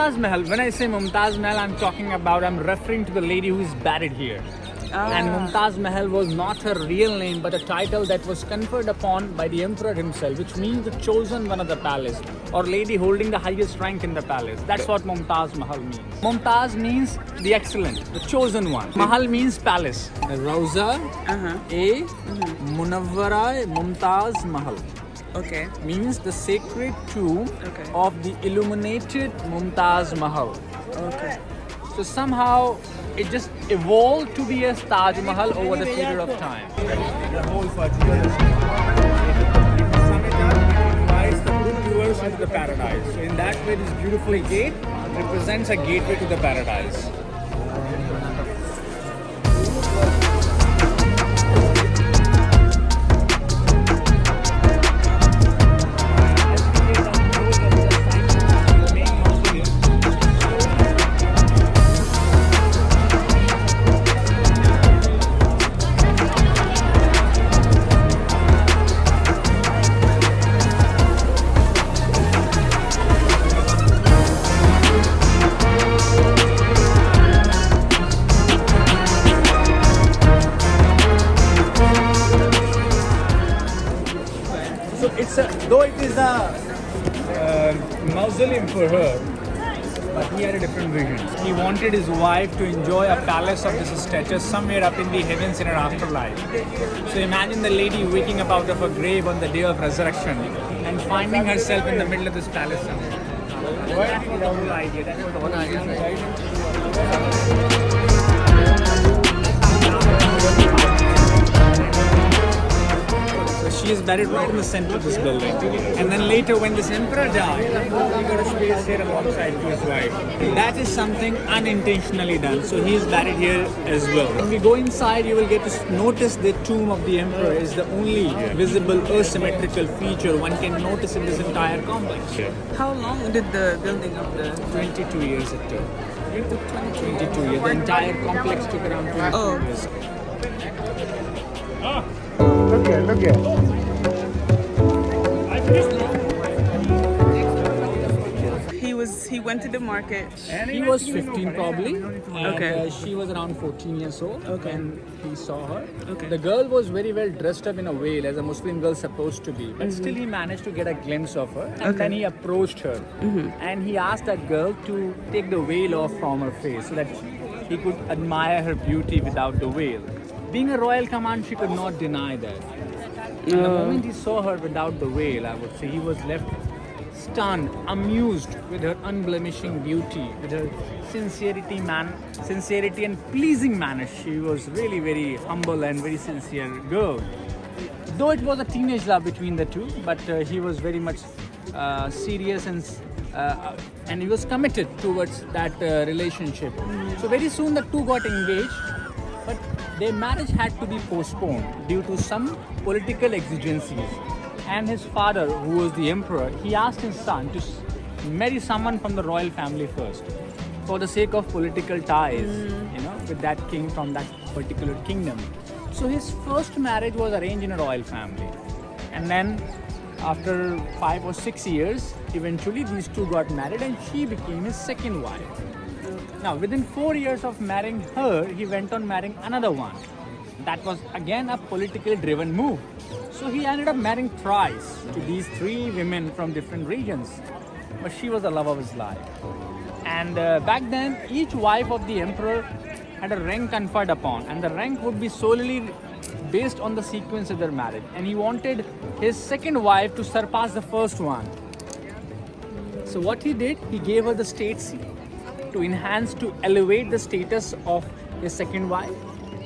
Mumtaz Mahal, when I say Mumtaz Mahal, I'm referring to the lady who is buried here. And Mumtaz Mahal was not her real name, but a title that was conferred upon by the emperor himself, which means the chosen one of the palace, or lady holding the highest rank in the palace. That's what Mumtaz Mahal means. Mumtaz means the excellent, the chosen one. Mahal means palace. Rauza, Munawwara, Mumtaz Mahal. Okay. Means the sacred tomb of the illuminated Mumtaz Mahal. Okay. So somehow it just evolved to be a Taj Mahal over the period of time. The whole invites the good viewers into the paradise. So in that way, this beautiful gate represents a gateway to the paradise. Though it is a mausoleum for her, but he had a different vision. He wanted his wife to enjoy a palace of this stature somewhere up in the heavens in her afterlife. So imagine the lady waking up out of her grave on the day of resurrection and finding herself in the middle of this palace somewhere. That was the whole idea. That was the whole idea. She is buried right in the center of this building. And then later when this emperor died, he got a space here alongside to his wife. That is something unintentionally done. So he is buried here as well. When we go inside, you will get to notice the tomb of the emperor is the only visible asymmetrical feature one can notice in this entire complex. How long did the building of the... 22 years it took. 22 years. The entire complex took around 22 years. Look here. He went to the market. He was 15 probably. And, she was around 14 years old when he saw her. The girl was very well dressed up in a veil, as a Muslim girl supposed to be. But still he managed to get a glimpse of her. And then he approached her. And he asked that girl to take the veil off from her face so that he could admire her beauty without the veil. Being a royal command, she could not deny that. The moment he saw her without the veil, I would say, he was left stunned, amused with her unblemishing beauty, with her sincerity and pleasing manner. She was really very humble and very sincere girl. Though it was a teenage love between the two, but he was very much serious and he was committed towards that relationship. So very soon the two got engaged, but their marriage had to be postponed due to some political exigencies. And his father, who was the emperor, he asked his son to marry someone from the royal family first, for the sake of political ties, with that king from that particular kingdom. So his first marriage was arranged in a royal family. And then after 5 or 6 years, eventually these two got married and she became his second wife. Now, within 4 years of marrying her, he went on marrying another one. That was again a politically driven move. So he ended up marrying thrice to these 3 women from different regions. But she was the love of his life. And back then, each wife of the emperor had a rank conferred upon. And the rank would be solely based on the sequence of their marriage. And he wanted his second wife to surpass the first one. So what he did, he gave her the state seat to enhance, to elevate the status of his second wife.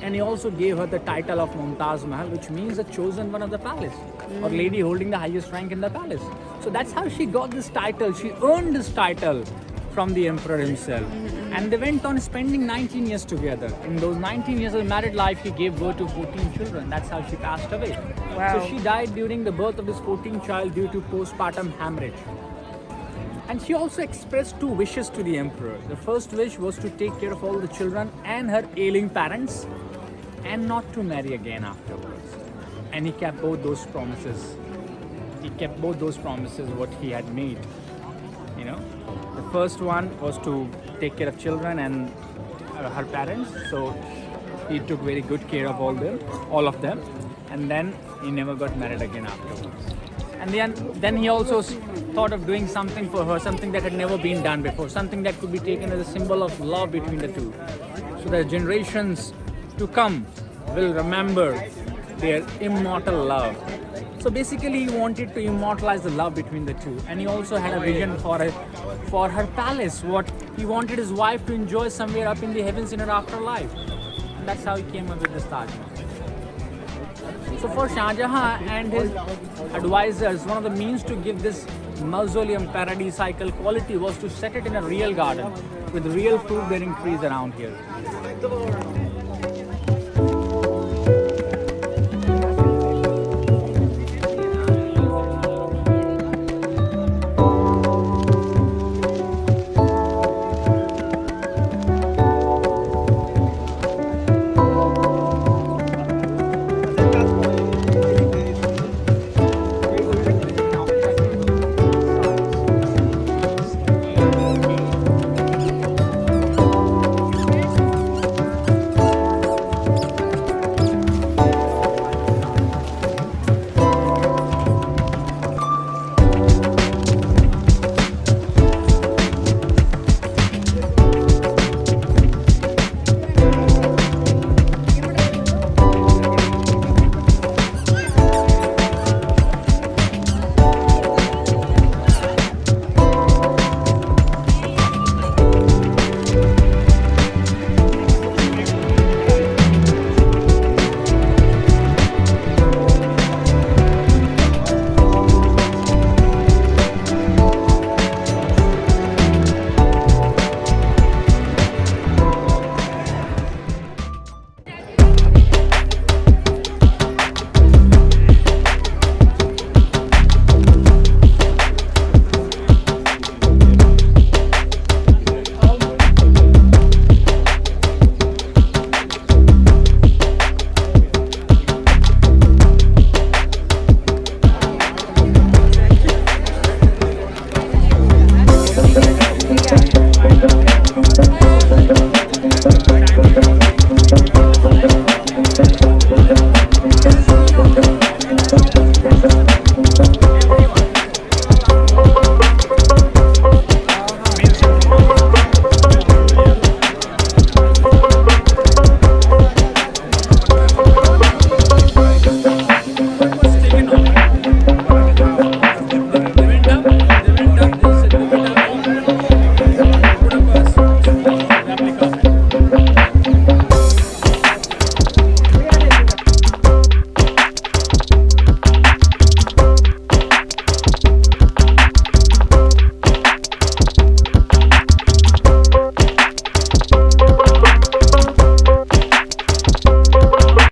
And he also gave her the title of Mumtaz Mahal, which means the chosen one of the palace, or lady holding the highest rank in the palace. So that's how she got this title. She earned this title from the emperor himself. And they went on spending 19 years together. In those 19 years of married life, he gave birth to 14 children. That's how she passed away. Wow. So she died during the birth of this 14th child due to postpartum hemorrhage. And she also expressed 2 wishes to the emperor. The first wish was to take care of all the children and her ailing parents, and not to marry again afterwards. And he kept both those promises. What he had made. You know, the first one was to take care of children and her parents. So he took very good care of all of them, and then he never got married again afterwards. And then he also thought of doing something for her, something that had never been done before, something that could be taken as a symbol of love between the two, so that generations to come will remember their immortal love. So basically, he wanted to immortalize the love between the two, and he also had a vision for her palace. What he wanted his wife to enjoy somewhere up in the heavens in her afterlife. And that's how he came up with this Taj Mahal. So for Shah Jahan and his advisors, one of the means to give this mausoleum paradisiacal quality was to set it in a real garden with real fruit-bearing trees around here.